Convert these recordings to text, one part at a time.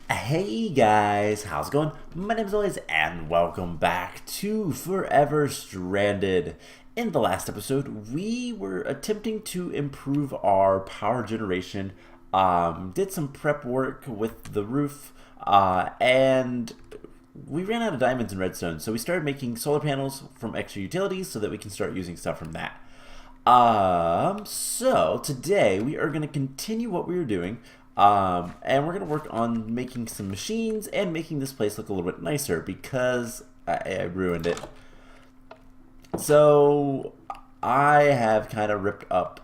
Hey guys, how's it going? My name is Elias and welcome back to Forever Stranded. In the last episode, we were attempting to improve our power generation, did some prep work with the roof, and we ran out of diamonds and redstone, so we started making solar panels from extra utilities so that we can start using stuff from that. So today we are going to continue what we were doing, and we're going to work on making some machines and making this place look a little bit nicer because I ruined it. So I have kind of ripped up,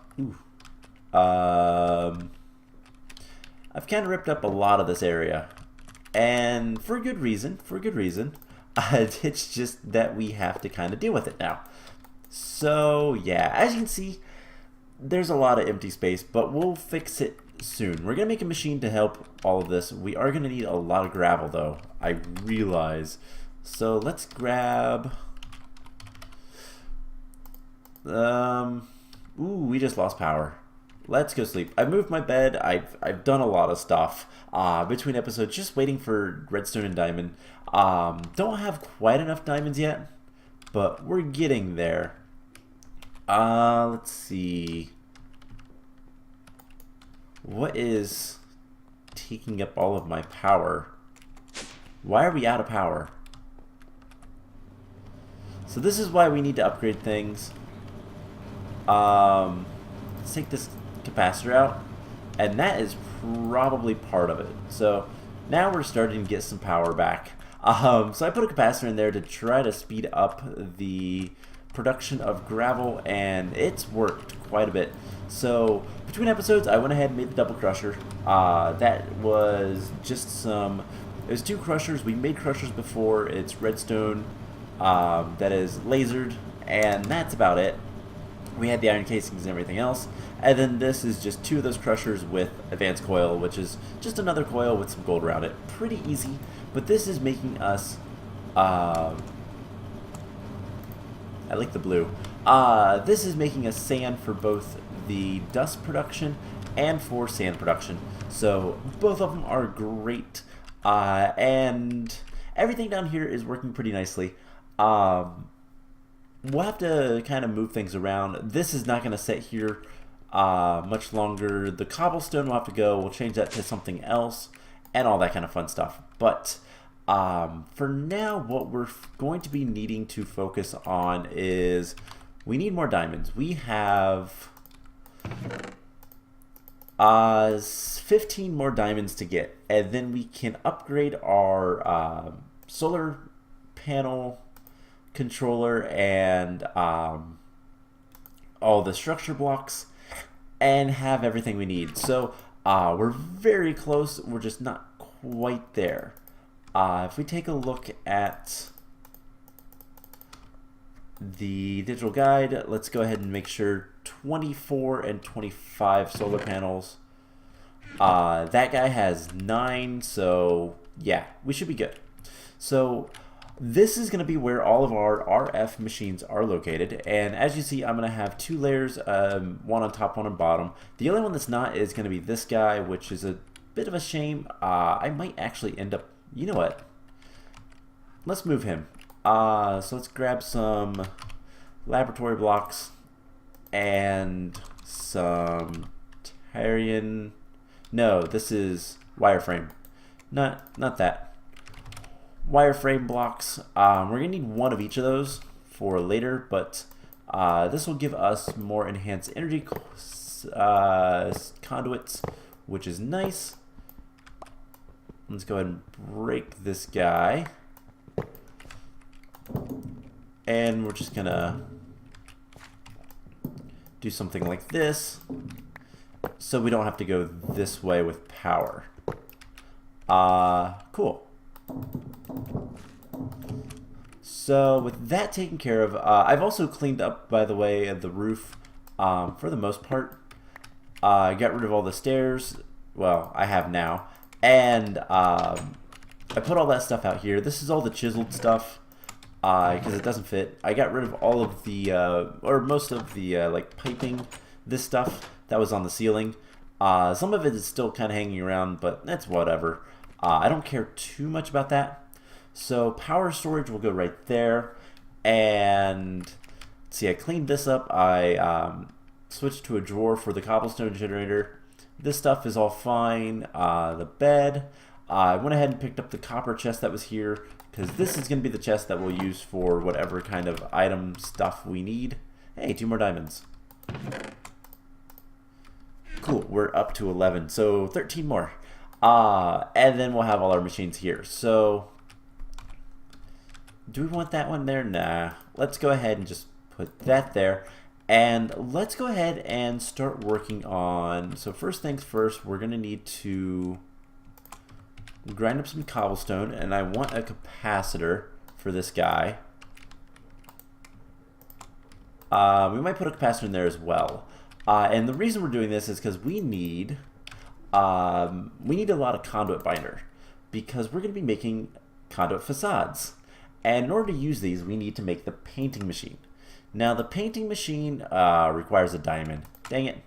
I've kind of ripped up a lot of this area, and for good reason, it's just that we have to kind of deal with it now. So yeah, as you can see, there's a lot of empty space, but we'll fix it soon. We're gonna make a machine to help all of this. We are gonna need a lot of gravel though, I realize. So let's grab we just lost power. Let's go sleep. I've moved my bed. I've done a lot of stuff between episodes, just waiting for redstone and diamond. Don't have quite enough diamonds yet, but we're getting there. Let's see. What is taking up all of my power? Why are we out of power? So this is why we need to upgrade things. Let's take this capacitor out, and that is probably part of it. So now we're starting to get some power back. So I put a capacitor in there to try to speed up the production of gravel, and it's worked quite a bit. So between episodes, I went ahead and made the double crusher. That was just some. It was two crushers. We made crushers before. It's redstone that is lasered, and that's about it. We had the iron casings and everything else, and then this is just two of those crushers with advanced coil, which is just another coil with some gold around it. Pretty easy, but this is making us I like the blue. This is making us sand for both the dust production and for sand production. So both of them are great, and everything down here is working pretty nicely. We'll have to kind of move things around. This is not going to sit here much longer. The cobblestone will have to go. We'll change that to something else and all that kind of fun stuff. But for now, what we're going to be needing to focus on is we need more diamonds. We have 15 more diamonds to get, and then we can upgrade our solar panel controller and all the structure blocks and have everything we need. So we're very close. We're just not quite there. If we take a look at the digital guide, let's go ahead and make sure 24 and 25 solar panels. That guy has 9, so yeah, we should be good. So this is going to be where all of our RF machines are located, and as you see, I'm going to have two layers, one on top, one on bottom. The only one that's not is going to be this guy, which is a bit of a shame. I might actually end up, you know what? Let's move him. So let's grab some laboratory blocks and some Tyrian. No, this is wireframe. Not that. Wireframe blocks. We're gonna need one of each of those for later, but this will give us more enhanced energy conduits, which is nice. Let's go ahead and break this guy, and we're just gonna do something like this so we don't have to go this way with power. Cool. So with that taken care of, I've also cleaned up, by the way, the roof for the most part. I got rid of all the stairs. Well, I have now. And I put all that stuff out here. This is all the chiseled stuff because it doesn't fit. I got rid of all of the, or most of the like piping, this stuff that was on the ceiling. Some of it is still kind of hanging around, but that's whatever. I don't care too much about that. So power storage will go right there. And see, I cleaned this up. I switched to a drawer for the cobblestone generator. This stuff is all fine. The bed. I went ahead and picked up the copper chest that was here, because this is going to be the chest that we'll use for whatever kind of item stuff we need. Hey, 2 more diamonds. Cool, we're up to 11, so 13 more. And then we'll have all our machines here. So, do we want that one there? Nah. Let's go ahead and just put that there. And let's go ahead and start working on, so first things first, we're going to need to grind up some cobblestone, and I want a capacitor for this guy. We might put a capacitor in there as well. And the reason we're doing this is because we need a lot of conduit binder, because we're going to be making conduit facades. And in order to use these, we need to make the painting machine. Now, the painting machine requires a diamond. Dang it.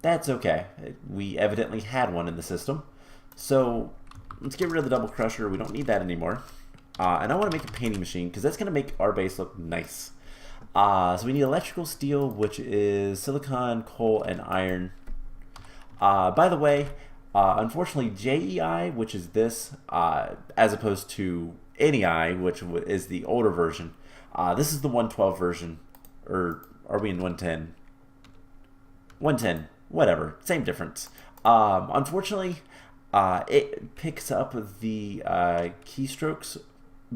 That's okay. We evidently had one in the system. So let's get rid of the double crusher. We don't need that anymore. And I want to make a painting machine, because that's going to make our base look nice. So we need electrical steel, which is silicon, coal, and iron. By the way, unfortunately, JEI, which is this, as opposed to NEI, which is the older version, this is the 112 version. Or are we in 110? 110, whatever, same difference. Unfortunately, it picks up the keystrokes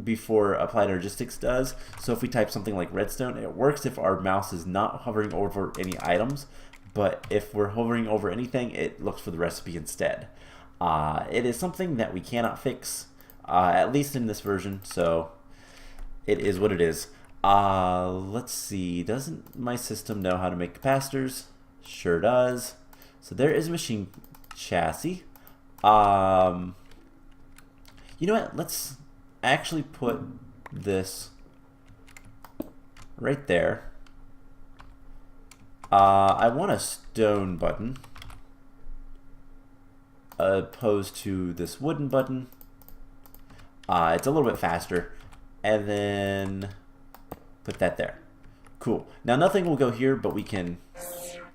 before Applied Energistics does. So if we type something like redstone, it works if our mouse is not hovering over any items, but if we're hovering over anything, it looks for the recipe instead. It is something that we cannot fix, at least in this version, so it is what it is. Let's see, doesn't my system know how to make capacitors? Sure does. So there is a machine chassis. You know what, let's actually put this right there. I want a stone button opposed to this wooden button. It's a little bit faster. And then put that there. Cool. Now nothing will go here, but we can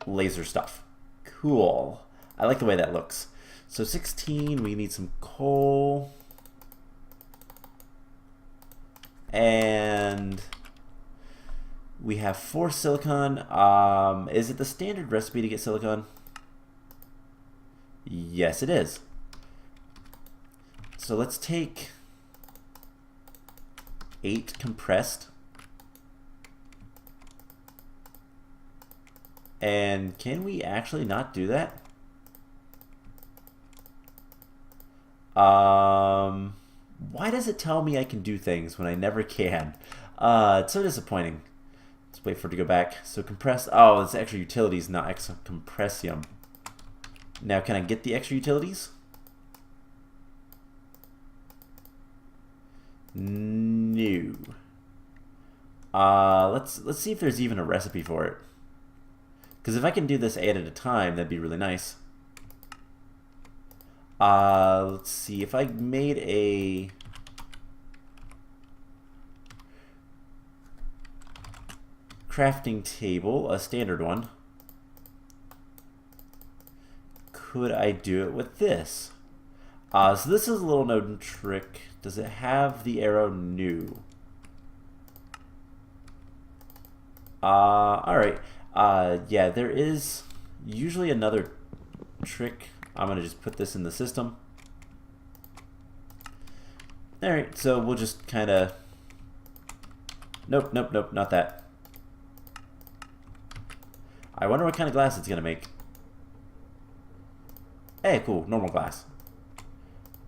laser stuff. Cool. I like the way that looks. So 16, we need some coal. And we have 4 silicon. Is it the standard recipe to get silicon? Yes, it is. So let's take 8 compressed. And can we actually not do that? Why does it tell me I can do things when I never can? It's so disappointing. Let's wait for it to go back. So compressed. Oh, it's extra utilities, not extra compressium. Now, can I get the extra utilities? No. Let's see if there's even a recipe for it. Because if I can do this 8 at a time, that'd be really nice. Let's see, if I made a crafting table, a standard one, could I do it with this? So this is a little known trick. Does it have the arrow? No. Alright. Yeah, there is usually another trick. I'm going to just put this in the system. Alright, so we'll just kind of... Nope, nope, nope, not that. I wonder what kind of glass it's going to make. Hey, cool, normal glass.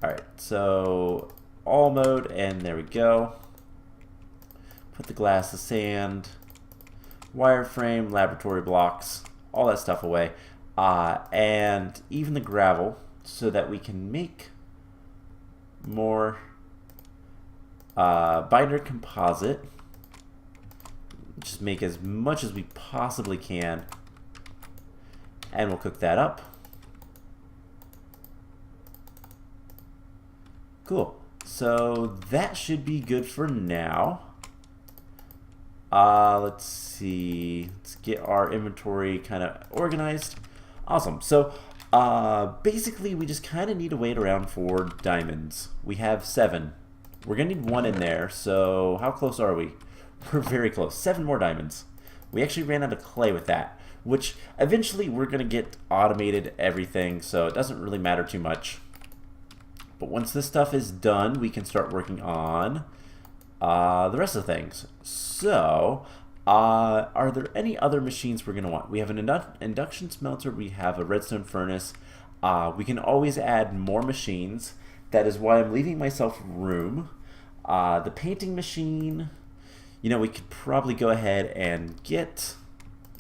Alright, so all mode, and there we go. Put the glass, the sand, wireframe, laboratory blocks, all that stuff away. And even the gravel, so that we can make more binder composite. Just make as much as we possibly can, and we'll cook that up. Cool. So that should be good for now. Let's see. Let's get our inventory kind of organized. Awesome. So basically we just kind of need to wait around for diamonds. We have 7. We're going to need 1 in there. So how close are we? We're very close. 7 more diamonds. We actually ran out of clay with that, which eventually we're going to get automated everything, so it doesn't really matter too much. But once this stuff is done, we can start working on the rest of the things. So, are there any other machines we're going to want? We have an induction smelter, we have a redstone furnace. We can always add more machines. That is why I'm leaving myself room. The painting machine, you know, we could probably go ahead and get,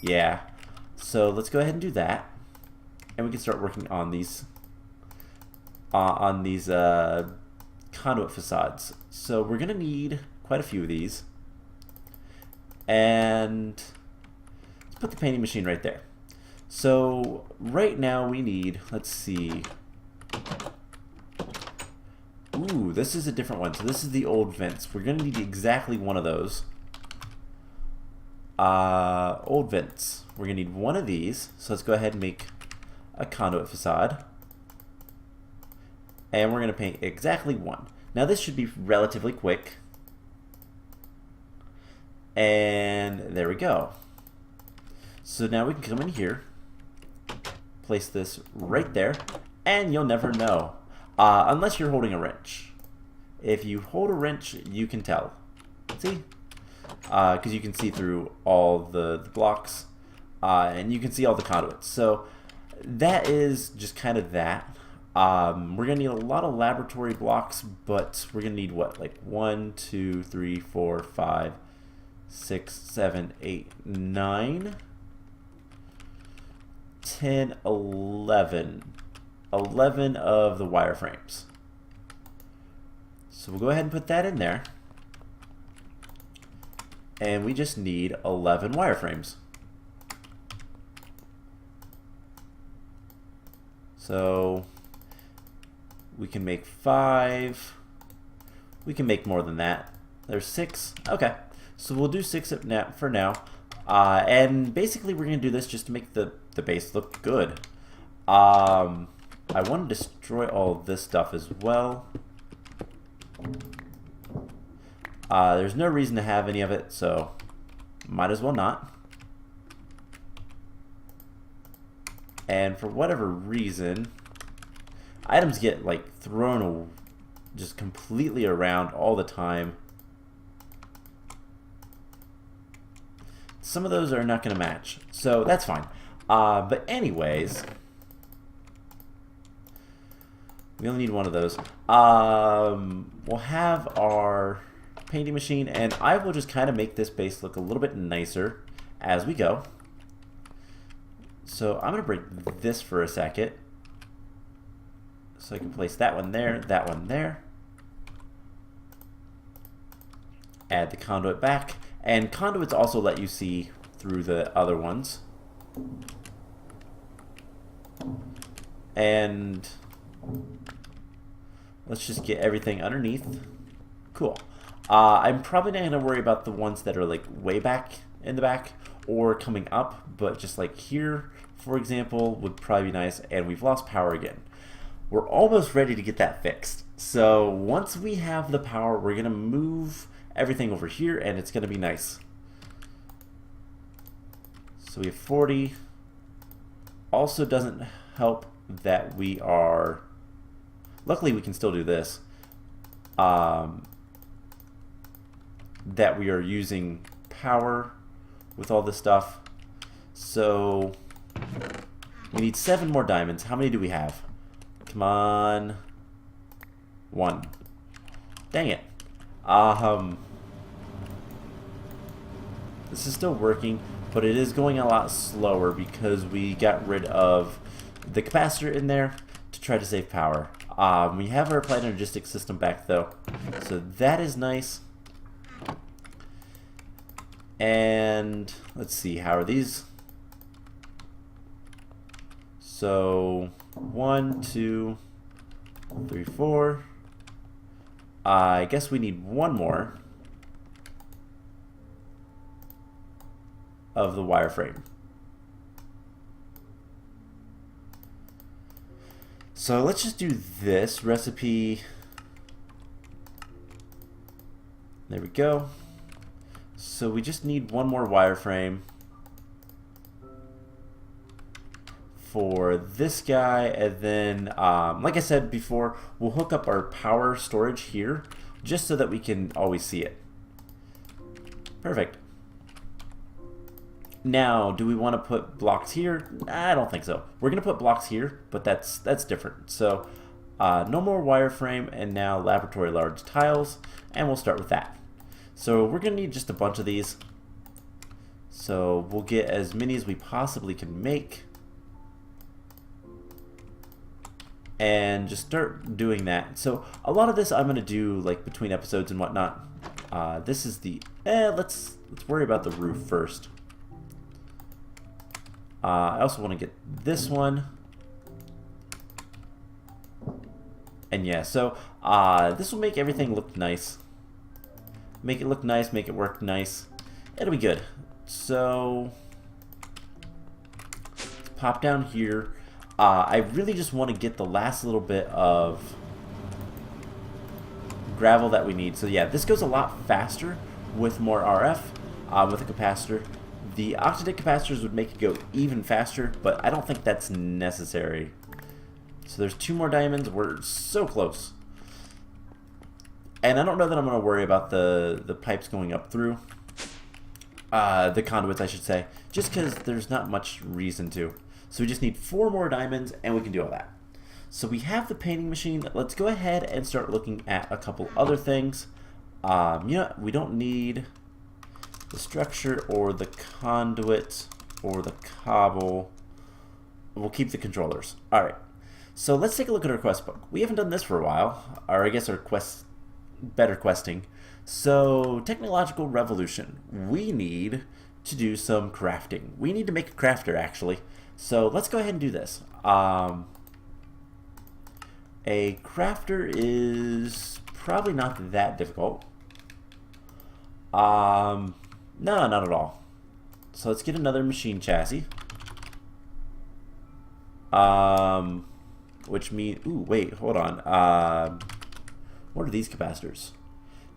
yeah. So let's go ahead and do that. And we can start working on these conduit facades. So we're going to need quite a few of these. And let's put the painting machine right there. So right now we need, let's see. Ooh, this is a different one. So this is the old vents. We're going to need exactly one of those. Old vents. We're going to need one of these. So let's go ahead and make a conduit facade. And we're going to paint exactly 1. Now this should be relatively quick. And there we go. So now we can come in here, place this right there, and you'll never know. Unless you're holding a wrench. If you hold a wrench, you can tell. See? Because you can see through all the blocks, and you can see all the conduits. So that is just kind of that. We're going to need a lot of laboratory blocks, but we're going to need what? Like 1, 2, 3, 4, 5, 6, 7, 8, 9, 10, 11. 11 of the wireframes. So we'll go ahead and put that in there. And we just need 11 wireframes. So we can make 5. We can make more than that. There's 6. Okay. So we'll do 6 for now. And basically we're going to do this just to make the base look good. I want to destroy all this stuff as well. There's no reason to have any of it, so might as well not. And for whatever reason, items get like thrown just completely around all the time. Some of those are not going to match, so that's fine. But anyways, we only need one of those. We'll have our painting machine, and I will just kind of make this base look a little bit nicer as we go. So I'm going to break this for a second. So I can place that one there, that one there. Add the conduit back. And conduits also let you see through the other ones. And let's just get everything underneath. Cool. I'm probably not going to worry about the ones that are like way back in the back or coming up, but just like here, for example, would probably be nice. And we've lost power again. We're almost ready to get that fixed. So once we have the power, we're going to move everything over here and it's going to be nice. So we have 40. Also doesn't help that we are, luckily we can still do this, that we are using power with all this stuff. So we need 7 more diamonds. How many do we have? Come on. 1. Dang it. This is still working, but it is going a lot slower because we got rid of the capacitor in there to try to save power. We have our applied energistic system back though, so that is nice. And let's see, how are these? So 1, 2, 3, 4. I guess we need one more of the wireframe. So let's just do this recipe. There we go. So we just need one more wireframe for this guy, and then like I said before, we'll hook up our power storage here just so that we can always see it. Perfect. Now, do we want to put blocks here? I don't think so. We're going to put blocks here, but that's different. So no more wireframe, and now laboratory large tiles, and we'll start with that. So we're going to need just a bunch of these. So we'll get as many as we possibly can make, and just start doing that. So a lot of this I'm going to do like between episodes and whatnot. This is the let's worry about the roof first. I also want to get this one. And yeah, so this will make everything look nice. Make it look nice, make it work nice. It'll be good. So let's pop down here. I really just want to get the last little bit of gravel that we need. So yeah, this goes a lot faster with more RF, with a capacitor. The octadict capacitors would make it go even faster, but I don't think that's necessary. So there's 2 more diamonds. We're so close. And I don't know that I'm going to worry about the pipes going up through. The conduits, I should say. Just because there's not much reason to. So we just need 4 more diamonds, and we can do all that. So we have the painting machine. Let's go ahead and start looking at a couple other things. You know, we don't need the structure or the conduit or the cobble. We'll keep the controllers. Alright, so let's take a look at our quest book. We haven't done this for a while, or I guess our better questing. So, technological revolution. We need to do some crafting. We need to make a crafter, actually. So let's go ahead and do this. A crafter is probably not that difficult. No, not at all. So let's get another machine chassis. Which means, ooh, wait, hold on. What are these capacitors?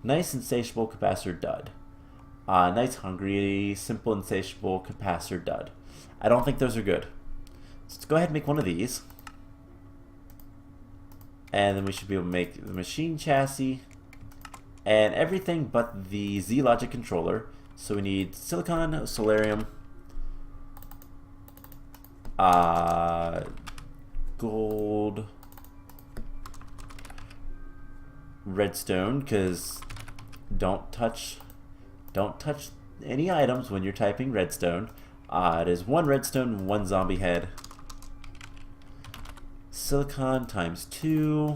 Nice insatiable capacitor dud. Nice hungry, simple insatiable capacitor dud. I don't think those are good. So let's go ahead and make one of these. And then we should be able to make the machine chassis and everything but the Z-Logic controller. So we need silicon, solarium, gold, redstone, because don't touch any items when you're typing redstone. It is 1 redstone, 1 zombie head. Silicon times 2.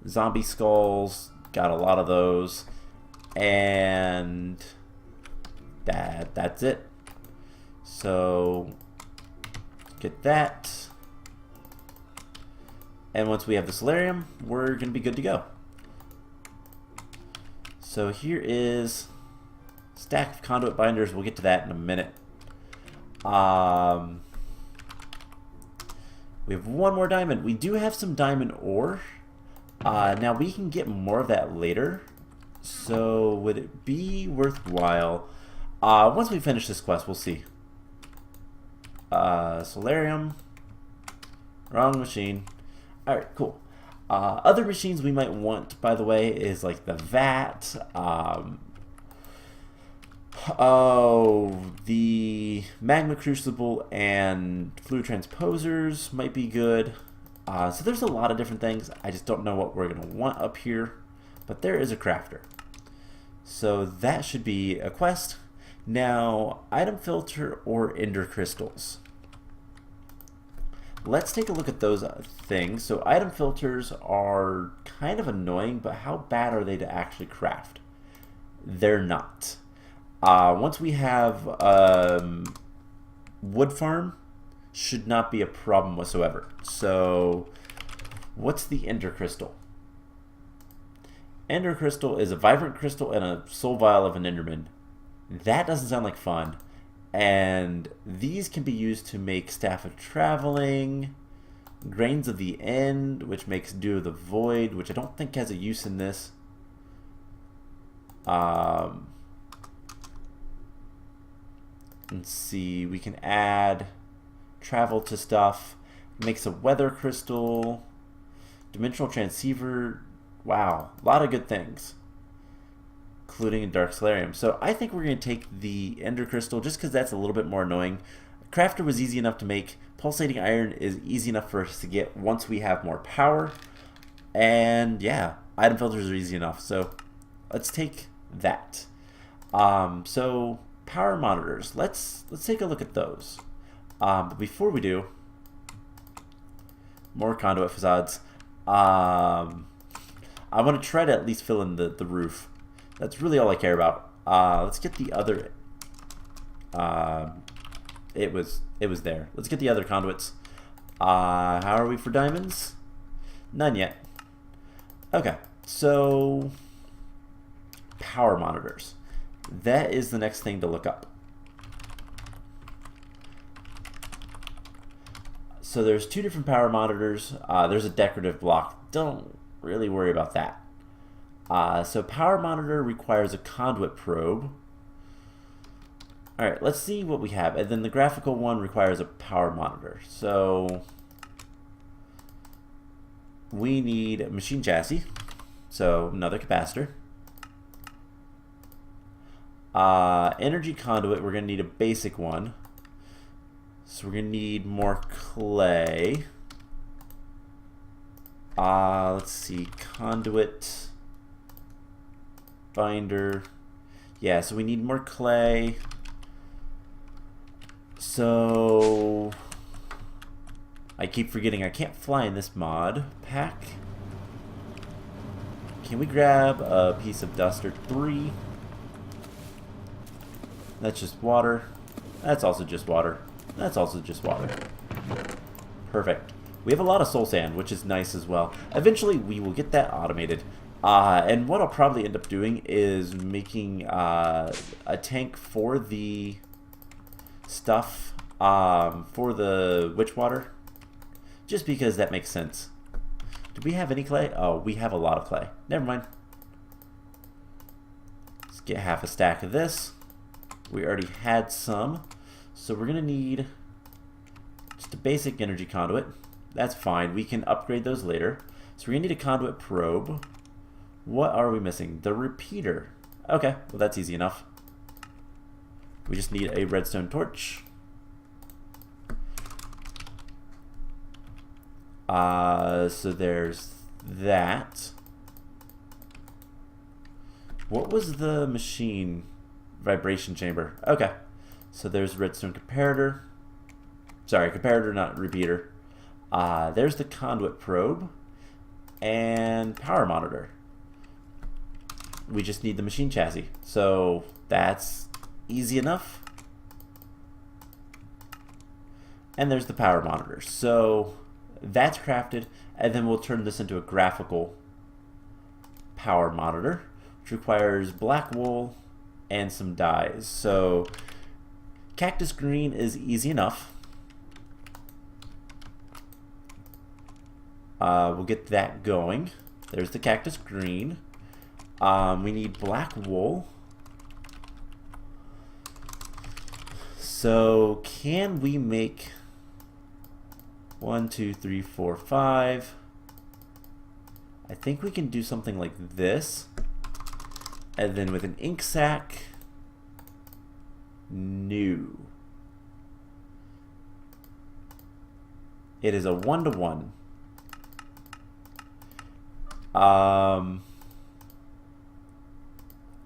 Zombie skulls, got a lot of those. And that's it. So get that. And once we have the solarium, we're gonna be good to go. So here is stack of conduit binders. We'll get to that in a minute. We have 1 more diamond. We do have some diamond ore. Now we can get more of that later. So would it be worthwhile? Once we finish this quest, we'll see. Solarium. Wrong machine. Alright, cool. Other machines we might want, by the way, is like the vat. The magma crucible and fluid transposers might be good. So there's a lot of different things. I just don't know what we're going to want up here. But there is a crafter. So that should be a quest. Now, item filter or ender crystals. Let's take a look at those things. So item filters are kind of annoying, but how bad are they to actually craft? They're not. Once we have wood farm, should not be a problem whatsoever. So what's the ender crystal? Ender Crystal is a Vibrant Crystal and a Soul Vial of an Enderman. That doesn't sound like fun. And these can be used to make Staff of Traveling, Grains of the End, which makes Dew of the Void, which I don't think has a use in this. Let's see, we can add travel to stuff. Makes a Weather Crystal, Dimensional Transceiver. Wow, a lot of good things, including a Dark Solarium. So I think we're going to take the Ender Crystal just because that's a little bit more annoying. Crafter was easy enough to make. Pulsating Iron is easy enough for us to get once we have more power. And yeah, item filters are easy enough. So let's take that. So power monitors. Let's take a look at those. But before we do, more conduit facades. I want to try to at least fill in the roof. That's really all I care about. Let's get the other. It was there. Let's get the other conduits. How are we for diamonds? None yet. Okay, so power monitors. That is the next thing to look up. So there's two different power monitors. There's a decorative block. Don't really worry about that. So power monitor requires a conduit probe. Alright, let's see what we have. And then the graphical one requires a power monitor. So we need a machine chassis. So another capacitor. Energy conduit, we're going to need a basic one. So we're going to need more clay. Let's see, conduit, binder. Yeah, so we need more clay. So I keep forgetting I can't fly in this mod pack. Can we grab a piece of dust or 3? That's just water. That's also just water. That's also just water. Perfect. We have a lot of soul sand, which is nice as well. Eventually, we will get that automated. And what I'll probably end up doing is making a tank for the stuff, for the witch water. Just because that makes sense. Do we have any clay? Oh, we have a lot of clay. Never mind. Let's get half a stack of this. We already had some. So we're going to need just a basic energy conduit. That's fine. We can upgrade those later. So we're going to need a conduit probe. What are we missing? The repeater. Okay, well that's easy enough. We just need a redstone torch. So there's that. What was the machine? Vibration chamber. Okay. So there's redstone comparator. Sorry, comparator, not repeater. There's the conduit probe. And power monitor. We just need the machine chassis. So that's easy enough. And there's the power monitor. So that's crafted. And then we'll turn this into a graphical power monitor, which requires black wool and some dyes. So cactus green is easy enough. We'll get that going. There's the cactus green. We need black wool. So can we make 1, 2, 3, 4, 5? I think we can do something like this. And then with an ink sac, new. It is a 1-to-1.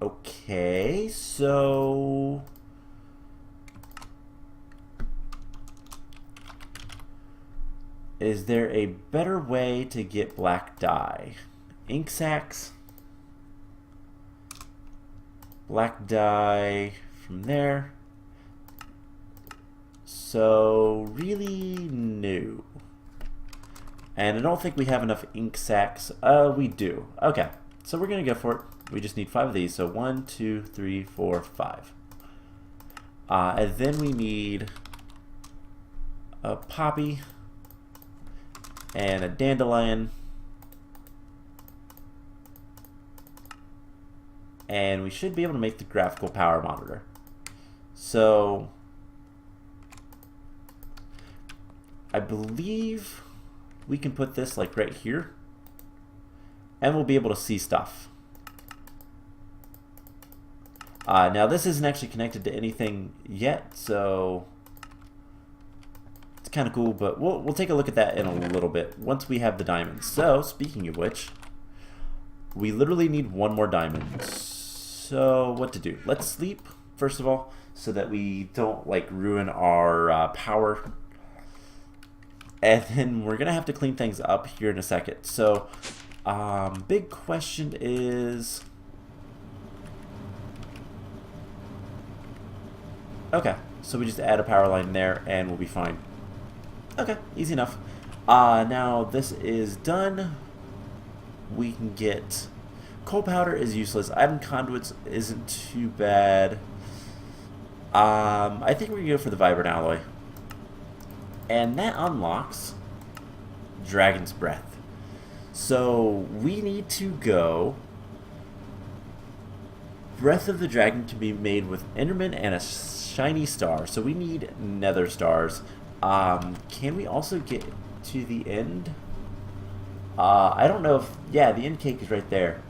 Okay, so is there a better way to get black dye? Ink sacs, black dye from there. So really new. And I don't think we have enough ink sacs. We do. Okay. So we're going to go for it. We just need 5 of these. So 1, 2, 3, 4, 5. And then we need a poppy and a dandelion. And we should be able to make the graphical power monitor. So I believe we can put this like right here, and we'll be able to see stuff. Now this isn't actually connected to anything yet, so it's kind of cool, but we'll take a look at that in a little bit once we have the diamonds. So speaking of which, we literally need 1 more diamond. So what to do? Let's sleep first of all, so that we don't like ruin our power. And then we're gonna have to clean things up here in a second. So big question is, okay, so we just add a power line there and we'll be fine. Okay, easy enough. Now this is done. We can get coal powder is useless. Iron conduits isn't too bad. I think we're gonna go for the vibrant alloy. And that unlocks Dragon's Breath. So we need to go. Breath of the Dragon can be made with Enderman and a shiny star. So we need nether stars. Can we also get to the end? I don't know if... Yeah, the end cake is right there.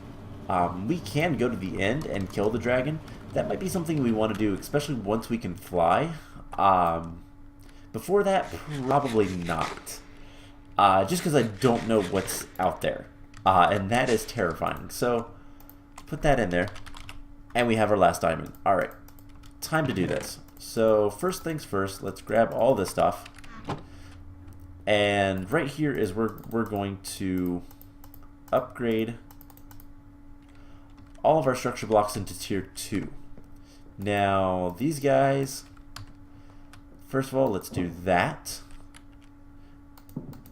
We can go to the end and kill the dragon. That might be something we want to do, especially once we can fly. Before that, probably not. Just because I don't know what's out there. And that is terrifying. So, put that in there. And we have our last diamond. Alright, time to do this. So, first things first, let's grab all this stuff. And right here is where we're going to upgrade all of our structure blocks into tier 2. Now, these guys, first of all, let's do that.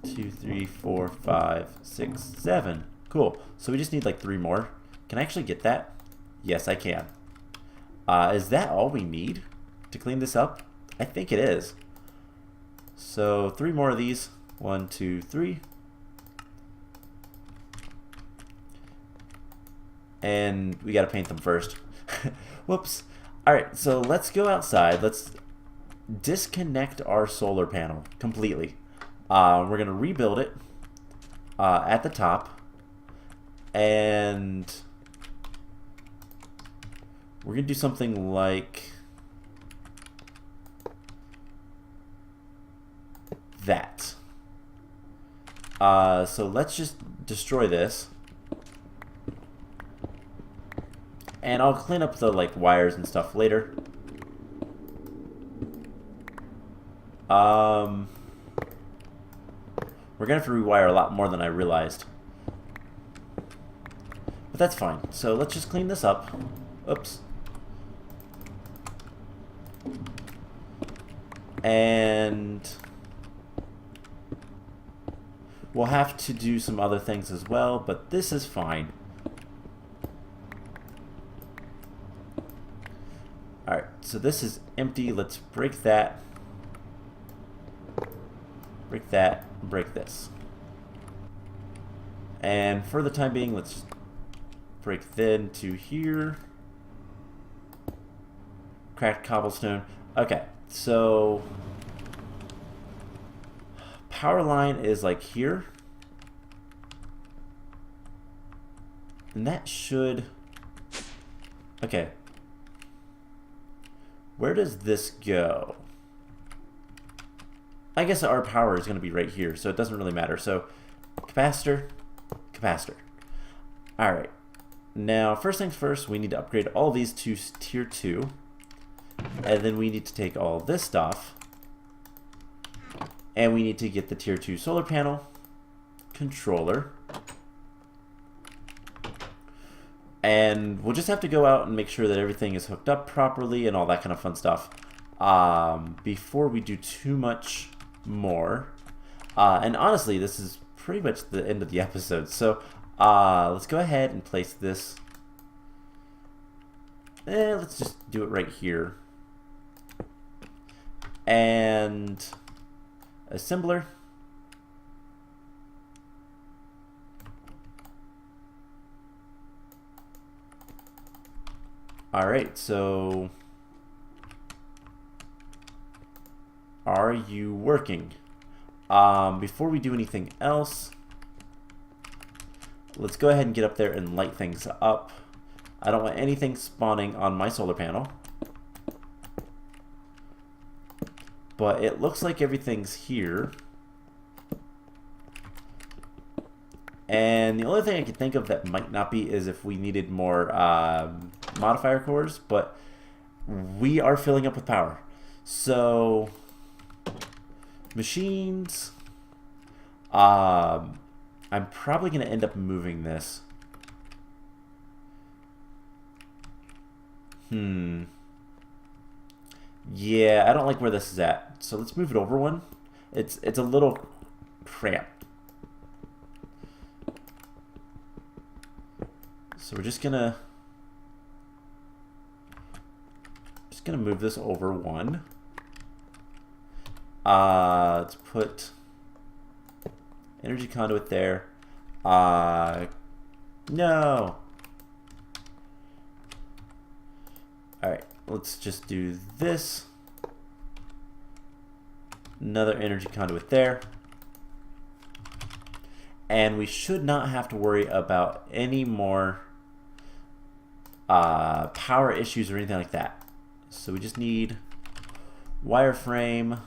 2, 3, 4, 5, 6, 7. Cool. So we just need like 3 more. Can I actually get that? Yes, I can. Is that all we need to clean this up? I think it is. So 3 more of these. 1, 2, 3. And we gotta paint them first. Whoops. Alright, so let's go outside. Let's disconnect our solar panel completely. We're gonna rebuild it at the top. And we're gonna do something like that. So let's just destroy this. And I'll clean up the like wires and stuff later. We're gonna have to rewire a lot more than I realized. But that's fine. So let's just clean this up. Oops. And we'll have to do some other things as well, but this is fine. Alright, so this is empty. Let's break that. Break that. Break this. And for the time being, let's break then to here. Cracked cobblestone. Okay, so power line is like here. And that should... Okay. Where does this go? I guess our power is going to be right here, so it doesn't really matter. So, capacitor, capacitor. Alright. Now, first things first, we need to upgrade all these to tier 2. And then we need to take all this stuff. And we need to get the tier 2 solar panel, controller. And we'll just have to go out and make sure that everything is hooked up properly and all that kind of fun stuff before we do too much more. And honestly, this is pretty much the end of the episode. So Let's go ahead and place this. Let's just do it right here. And assembler. Alright, so are you working? Before we do anything else, let's go ahead and get up there and light things up. I don't want anything spawning on my solar panel. But it looks like everything's here. And the only thing I can think of that might not be is if we needed more modifier cores, but we are filling up with power. So, machines. I'm probably going to end up moving this. Yeah, I don't like where this is at. So let's move it over one. It's a little cramped. So we're just gonna move this over one. Let's put energy conduit there. No. Alright, let's just do this. Another energy conduit there. And we should not have to worry about any more power issues or anything like that. So we just need wireframe.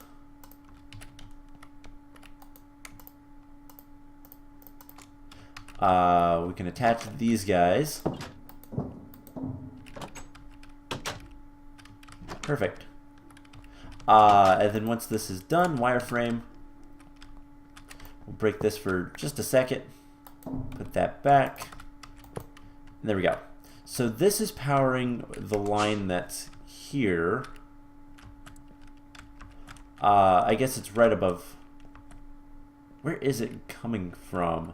We can attach these guys. Perfect. And then once this is done, wireframe. We'll break this for just a second. Put that back. And there we go. So this is powering the line that's here. I guess it's right above. Where is it coming from?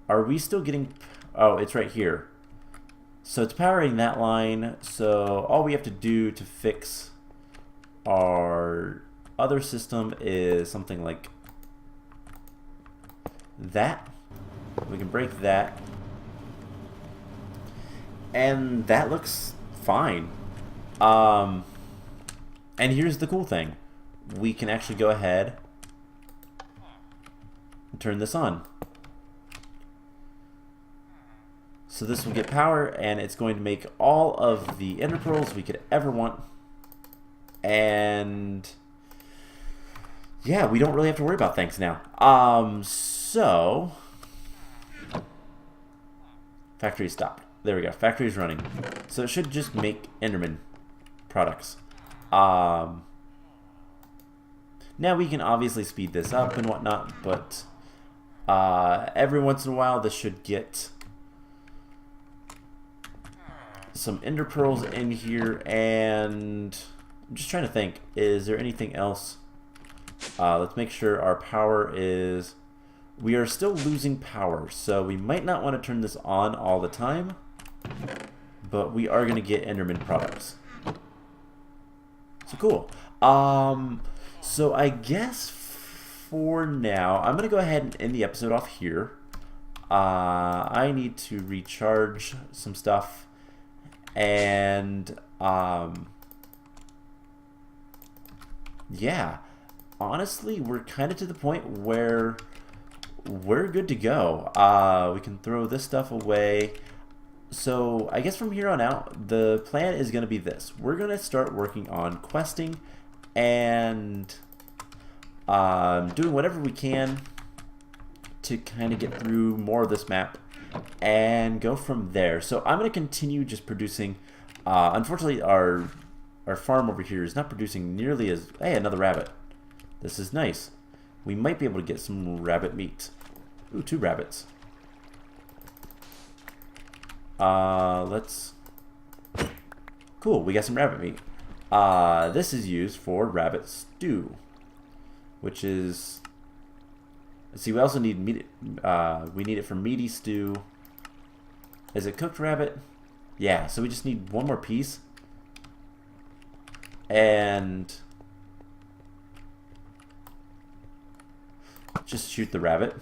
Are we still getting... Oh, it's right here. So it's powering that line. So all we have to do to fix our other system is something like that. We can break that. And that looks fine. And here's the cool thing. We can actually go ahead and turn this on. So this will get power, and it's going to make all of the ender pearls we could ever want. And yeah, we don't really have to worry about things now. So factory stopped. There we go. Factory's running. So it should just make Enderman products. Now we can obviously speed this up and whatnot, but every once in a while this should get some ender pearls in here. And I'm just trying to think, is there anything else? Let's make sure our power is... We are still losing power, so we might not want to turn this on all the time, but we are going to get Enderman products. So cool. So I guess for now, I'm going to go ahead and end the episode off here. I need to recharge some stuff, and yeah, honestly, we're kind of to the point where we're good to go. We can throw this stuff away. So I guess from here on out, the plan is going to be this. We're going to start working on questing and doing whatever we can to kind of get through more of this map and go from there. So I'm going to continue just producing. Unfortunately, our farm over here is not producing nearly as... Hey, another rabbit. This is nice. We might be able to get some rabbit meat. Ooh, 2 rabbits. Let's... Cool, we got some rabbit meat. This is used for rabbit stew, which is Let's see, we also need meat. We need it for meaty stew. Is it cooked rabbit? Yeah, so we just need one more piece. And just shoot the rabbit.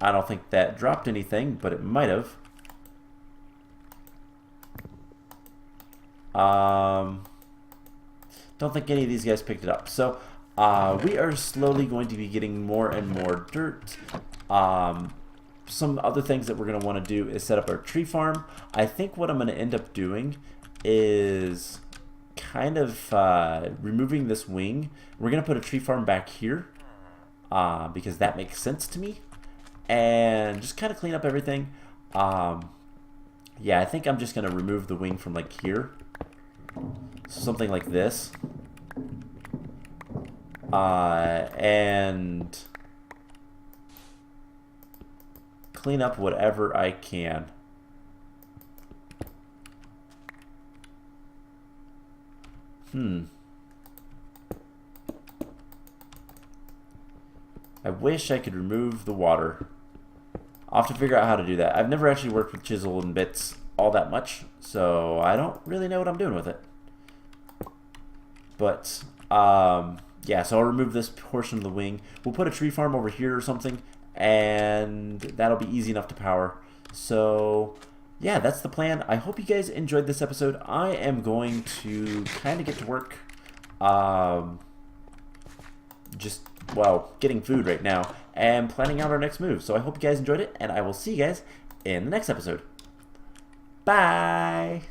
I don't think that dropped anything, but it might have. Don't think any of these guys picked it up. So we are slowly going to be getting more and more dirt. Some other things that we're going to want to do is set up our tree farm. I think what I'm going to end up doing is kind of removing this wing. We're going to put a tree farm back here because that makes sense to me. And just kind of clean up everything. Yeah, I think I'm just going to remove the wing from like here. Something like this. And clean up whatever I can. I wish I could remove the water. I'll have to figure out how to do that. I've never actually worked with chisel and bits all that much, so I don't really know what I'm doing with it. But, yeah, so I'll remove this portion of the wing. We'll put a tree farm over here or something, and that'll be easy enough to power. So, yeah, that's the plan. I hope you guys enjoyed this episode. I am going to kind of get to work, well, getting food right now and planning out our next move. So I hope you guys enjoyed it, and I will see you guys in the next episode. Bye!